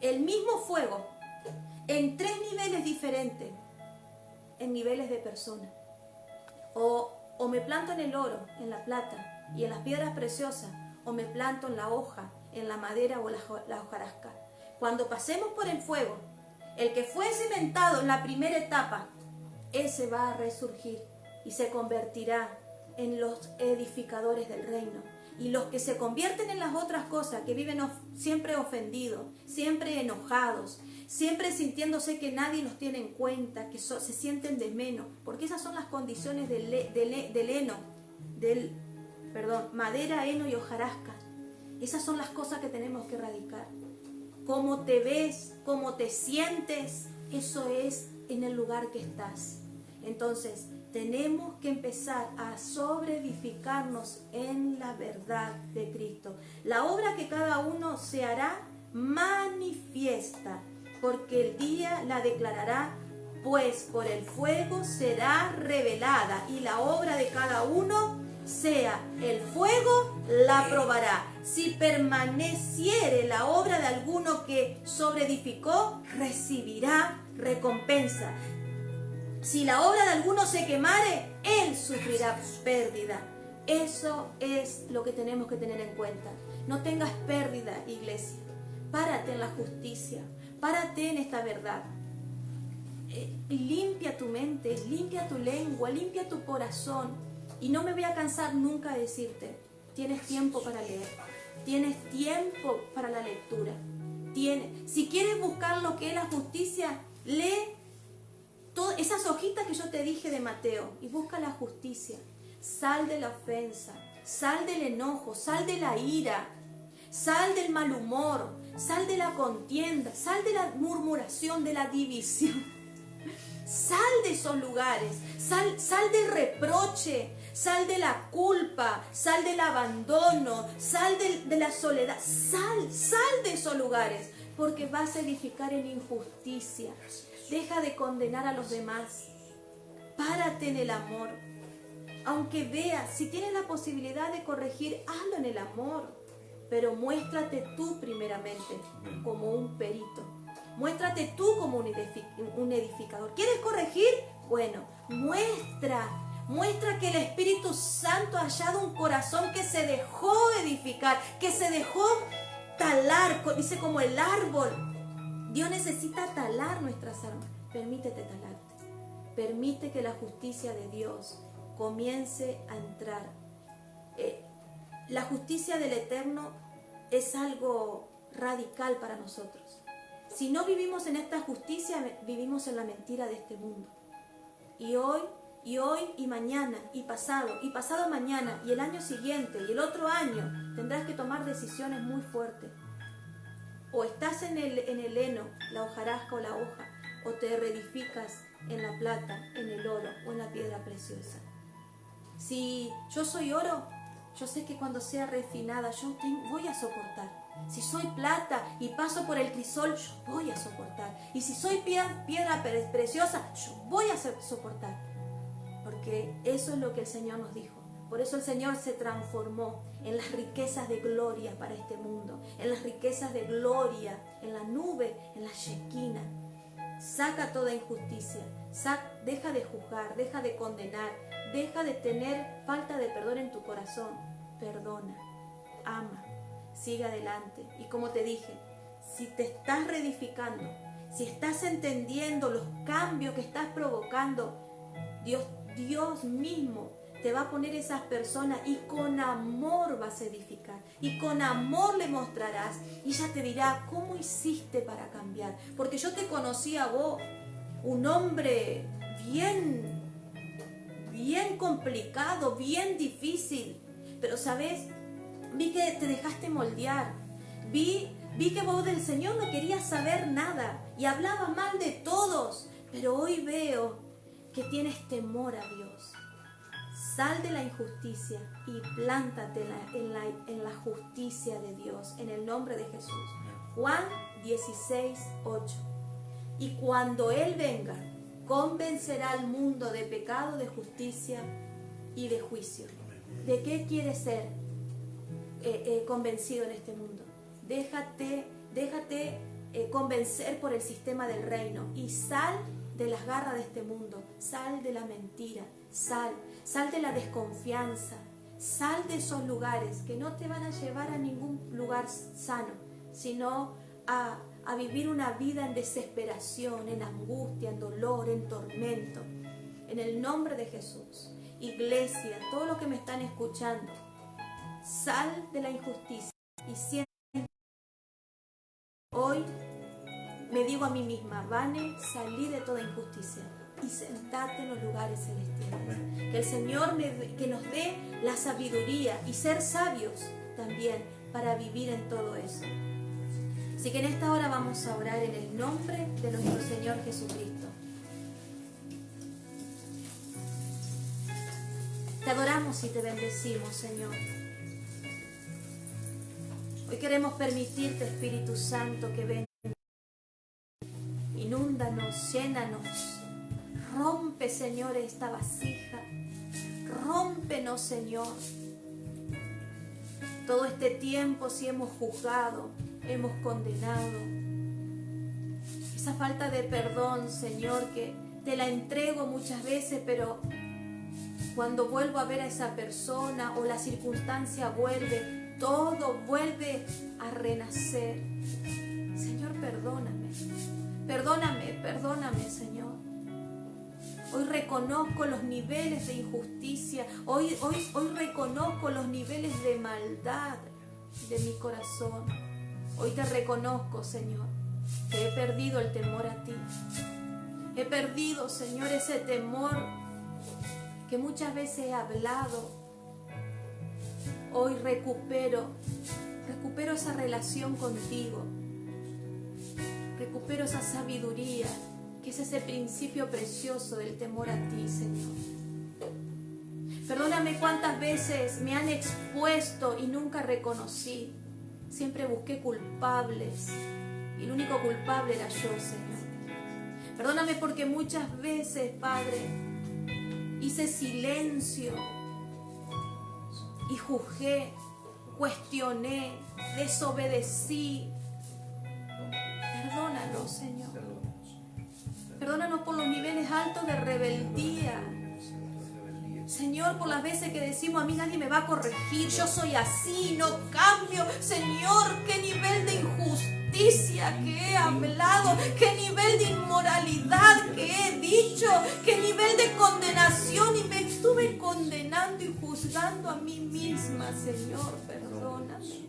El mismo fuego, en tres niveles diferentes, en niveles de persona. O me planto en el oro, en la plata y en las piedras preciosas, o me planto en la hoja, en la madera o la hojarasca. Cuando pasemos por el fuego, el que fue cimentado en la primera etapa, ese va a resurgir y se convertirá en los edificadores del reino. Y los que se convierten en las otras cosas, que viven siempre ofendidos, siempre enojados, siempre sintiéndose que nadie los tiene en cuenta, que se sienten de menos, porque esas son las condiciones madera, heno y hojarasca. Esas son las cosas que tenemos que erradicar. Cómo te ves, cómo te sientes, eso es en el lugar que estás. Entonces, tenemos que empezar a sobreedificarnos en la verdad de Cristo. La obra que cada uno se hará manifiesta, porque el día la declarará, pues por el fuego será revelada, y la obra de cada uno, sea el fuego, la probará. Si permaneciere la obra de alguno que sobreedificó, recibirá recompensa. Si la obra de alguno se quemare, él sufrirá pérdida. Eso es lo que tenemos que tener en cuenta. No tengas pérdida, iglesia. Párate en la justicia. Párate en esta verdad. Limpia tu mente, limpia tu lengua, limpia tu corazón. Y no me voy a cansar nunca de decirte, tienes tiempo para leer. Tienes tiempo para la lectura. Si quieres buscar lo que es la justicia, lee todas esas hojitas que yo te dije de Mateo y busca la justicia. Sal de la ofensa, sal del enojo, sal de la ira, sal del mal humor, sal de la contienda, sal de la murmuración, de la división. Sal de esos lugares, sal del reproche, sal de la culpa, sal del abandono, sal de la soledad, sal de esos lugares, porque vas a edificar en injusticia. Deja de condenar a los demás. Párate en el amor. Aunque veas, si tienes la posibilidad de corregir, hazlo en el amor. Pero muéstrate tú primeramente como un perito. Muéstrate tú como un edificador. ¿Quieres corregir? Bueno, muestra que el Espíritu Santo ha hallado un corazón que se dejó edificar, que se dejó talar, dice como el árbol. Dios necesita talar nuestras almas. Permítete talarte. Permite que la justicia de Dios comience a entrar. La justicia del Eterno es algo radical para nosotros. Si no vivimos en esta justicia, vivimos en la mentira de este mundo. Y hoy y mañana y pasado mañana y el año siguiente y el otro año tendrás que tomar decisiones muy fuertes. O estás en el heno, la hojarasca o la hoja, o te reedificas en la plata, en el oro o en la piedra preciosa. Si yo soy oro, yo sé que cuando sea refinada voy a soportar. Si soy plata y paso por el crisol, yo voy a soportar. Y si soy piedra preciosa, yo voy a soportar. Porque eso es lo que el Señor nos dijo. Por eso el Señor se transformó en las riquezas de gloria para este mundo, en las riquezas de gloria, en la nube, en la Shekinah. Saca toda injusticia, deja de juzgar, deja de condenar, deja de tener falta de perdón en tu corazón. Perdona, ama, sigue adelante. Y como te dije, si te estás reedificando, si estás entendiendo los cambios que estás provocando, Dios mismo te va a poner esas personas y con amor vas a edificar y con amor le mostrarás y ella te dirá cómo hiciste para cambiar, porque yo te conocí a vos, un hombre bien bien complicado, bien difícil. Pero ¿sabes? Vi que te dejaste moldear. Vi que vos del Señor no querías saber nada y hablabas mal de todos. Pero hoy veo que tienes temor a Dios. Sal de la injusticia y plántate en la justicia de Dios, en el nombre de Jesús. Juan 16:8. Y cuando Él venga, convencerá al mundo de pecado, de justicia y de juicio. ¿De qué quieres ser convencido en este mundo? Déjate convencer por el sistema del reino y sal de las garras de este mundo, sal de la mentira, sal de la desconfianza, sal de esos lugares que no te van a llevar a ningún lugar sano, sino a vivir una vida en desesperación, en angustia, en dolor, en tormento. En el nombre de Jesús, iglesia, todos los que me están escuchando, sal de la injusticia y siente. Hoy me digo a mí misma, Vane, salí de toda injusticia y sentate en los lugares celestiales. Que el Señor que nos dé la sabiduría y ser sabios también para vivir en todo eso. Así que en esta hora vamos a orar en el nombre de nuestro Señor Jesucristo. Te adoramos y te bendecimos, Señor. Hoy queremos permitirte, Espíritu Santo, que venga. Inúndanos, llénanos. Rompe, Señor, esta vasija. Rómpenos, Señor. Todo este tiempo, si hemos juzgado, hemos condenado, esa falta de perdón, Señor, que te la entrego muchas veces, pero cuando vuelvo a ver a esa persona o la circunstancia vuelve, todo vuelve a renacer. Señor, perdóname, Señor. Hoy reconozco los niveles de injusticia, hoy reconozco los niveles de maldad de mi corazón. Hoy te reconozco, Señor, que he perdido el temor a ti. He perdido, Señor, ese temor que muchas veces he hablado. Hoy recupero esa relación contigo. Recupero esa sabiduría, que es ese principio precioso del temor a ti, Señor. Perdóname cuántas veces me han expuesto y nunca reconocí. Siempre busqué culpables y el único culpable era yo, Señor. Perdóname porque muchas veces, Padre, hice silencio y juzgué, cuestioné, desobedecí. Perdónanos, Señor. Perdónanos por los niveles altos de rebeldía. Señor, por las veces que decimos, a mí nadie me va a corregir, yo soy así, no cambio. Señor, qué nivel de injusticia que he hablado, qué nivel de inmoralidad que he dicho, qué nivel de condenación, y me estuve condenando y juzgando a mí misma. Señor, perdóname.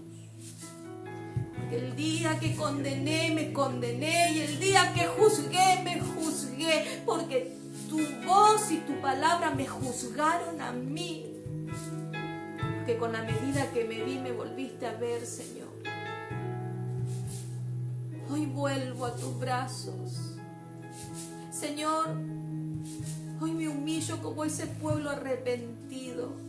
Porque el día que condené, me condené, y el día que juzgué, me juzgué, porque tu voz y tu palabra me juzgaron a mí. Que con la medida que me vi, me volviste a ver, Señor. Hoy vuelvo a tus brazos. Señor, hoy me humillo como ese pueblo arrepentido.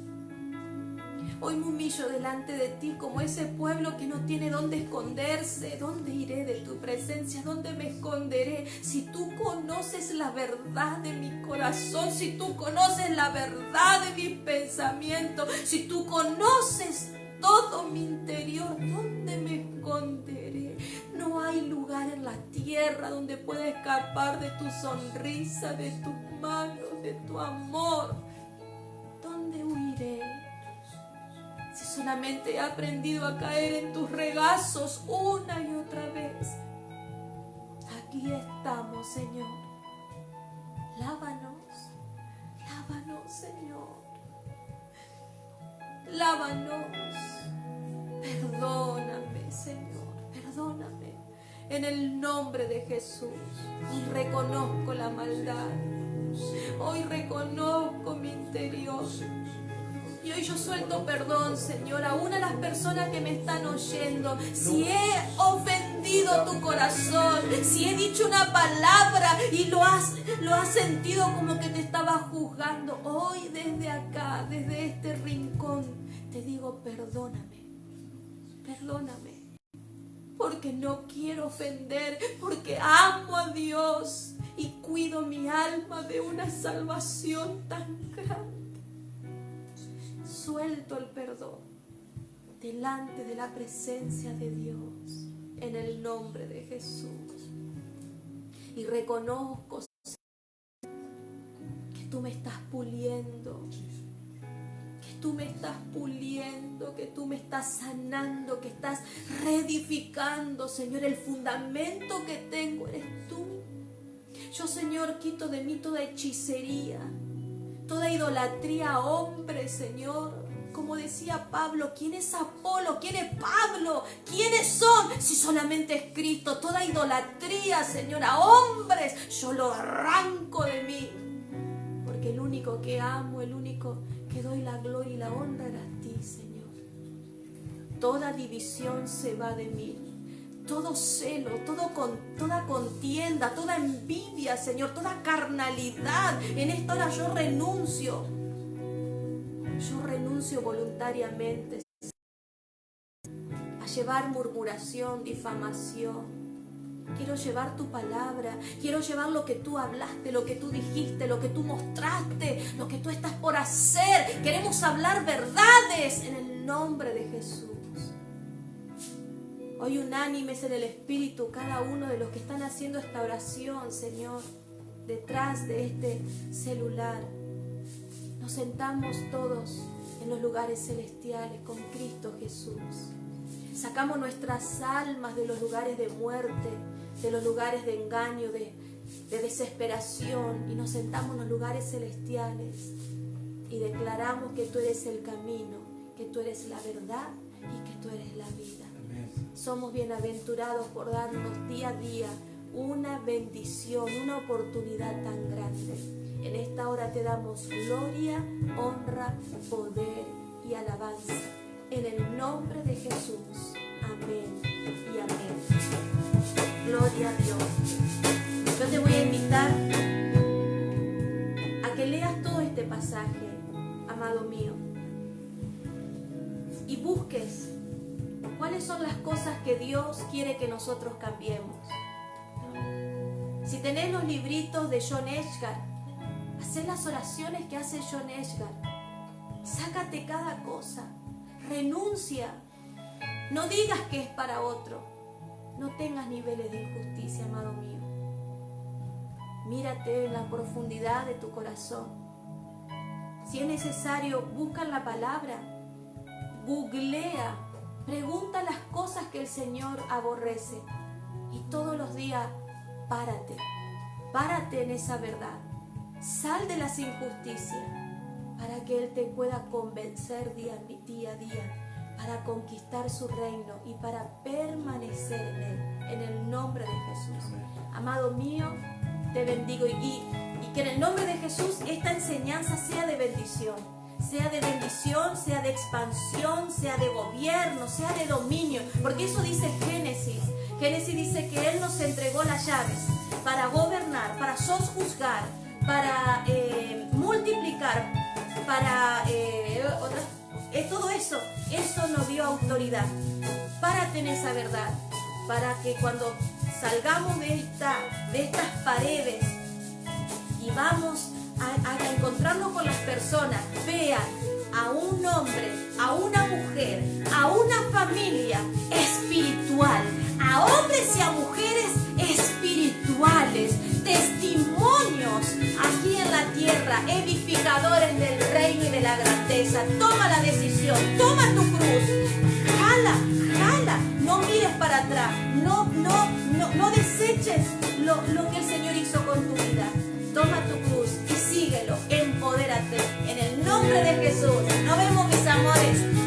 Hoy me humillo delante de ti como ese pueblo que no tiene dónde esconderse. ¿Dónde iré de tu presencia? ¿Dónde me esconderé? Si tú conoces la verdad de mi corazón, si tú conoces la verdad de mis pensamientos, si tú conoces todo mi interior, ¿dónde me esconderé? No hay lugar en la tierra donde pueda escapar de tu sonrisa, de tus manos, de tu amor. ¿Dónde huiré? Si solamente he aprendido a caer en tus regazos una y otra vez. Aquí estamos, Señor. Lávanos, Señor. Lávanos. Perdóname, Señor. Perdóname. En el nombre de Jesús. Hoy reconozco la maldad. Hoy reconozco mi interior. hoy yo suelto perdón, Señor, aún a las personas que me están oyendo. Si he ofendido tu corazón, si he dicho una palabra y lo has sentido como que te estaba juzgando, hoy desde acá, desde este rincón, te digo perdóname, perdóname. Porque no quiero ofender, porque amo a Dios y cuido mi alma de una salvación tan grande. Suelto el perdón delante de la presencia de Dios en el nombre de Jesús. Y reconozco que tú me estás puliendo, que tú me estás puliendo, que tú me estás sanando, que estás reedificando, Señor. El fundamento que tengo eres tú. Yo, Señor, quito de mí toda hechicería, toda idolatría a hombres, Señor. Como decía Pablo, ¿quién es Apolo? ¿Quién es Pablo? ¿Quiénes son? Si solamente es Cristo. Toda idolatría, Señor, a hombres, yo lo arranco de mí. Porque el único que amo, el único que doy la gloria y la honra era a ti, Señor. Toda división se va de mí. Todo celo, toda contienda, toda envidia, Señor, toda carnalidad. En esta hora yo renuncio. Yo renuncio voluntariamente a llevar murmuración, difamación. Quiero llevar tu palabra, quiero llevar lo que tú hablaste, lo que tú dijiste, lo que tú mostraste, lo que tú estás por hacer. Queremos hablar verdades en el nombre de Jesús. Hoy unánimes en el Espíritu, cada uno de los que están haciendo esta oración, Señor, detrás de este celular. Nos sentamos todos en los lugares celestiales con Cristo Jesús. Sacamos nuestras almas de los lugares de muerte, de los lugares de engaño, de desesperación, y nos sentamos en los lugares celestiales y declaramos que tú eres el camino, que tú eres la verdad y que tú eres la vida. Somos bienaventurados por darnos día a día una bendición, una oportunidad tan grande. En esta hora te damos gloria, honra, poder y alabanza. En el nombre de Jesús. Amén y amén. Gloria a Dios. Yo te voy a invitar a que leas todo este pasaje, amado mío, y busques cuáles son las cosas que Dios quiere que nosotros cambiemos. Si tenés los libritos de John Edgar, hacé las oraciones que hace John Edgar. Sácate cada cosa. Renuncia. No digas que es para otro. No tengas niveles de injusticia, amado mío. Mírate en la profundidad de tu corazón. Si es necesario, busca en la palabra. Googlea. Pregunta las cosas que el Señor aborrece. Y todos los días, párate. Párate en esa verdad. Sal de las injusticias para que Él te pueda convencer día a día, para conquistar su reino y para permanecer en Él, en el nombre de Jesús. Amado mío, te bendigo y que en el nombre de Jesús esta enseñanza sea de bendición, sea de expansión, sea de gobierno, sea de dominio, porque eso dice Génesis. Génesis dice que Él nos entregó las llaves para gobernar, para sojuzgar, para multiplicar, para todo eso nos dio autoridad. Párate en esa verdad, para que cuando salgamos de estas paredes y vamos a encontrarnos con las personas, vean a un hombre, a una mujer, a una familia espiritual, a hombres y a mujeres espirituales, testimonios aquí en la tierra, edificadores del reino y de la grandeza. Toma la decisión, toma tu cruz, jala, no mires para atrás, no deseches lo que el Señor hizo con tu vida. Toma tu cruz y síguelo, empodérate en el nombre de Jesús. Nos vemos, mis amores.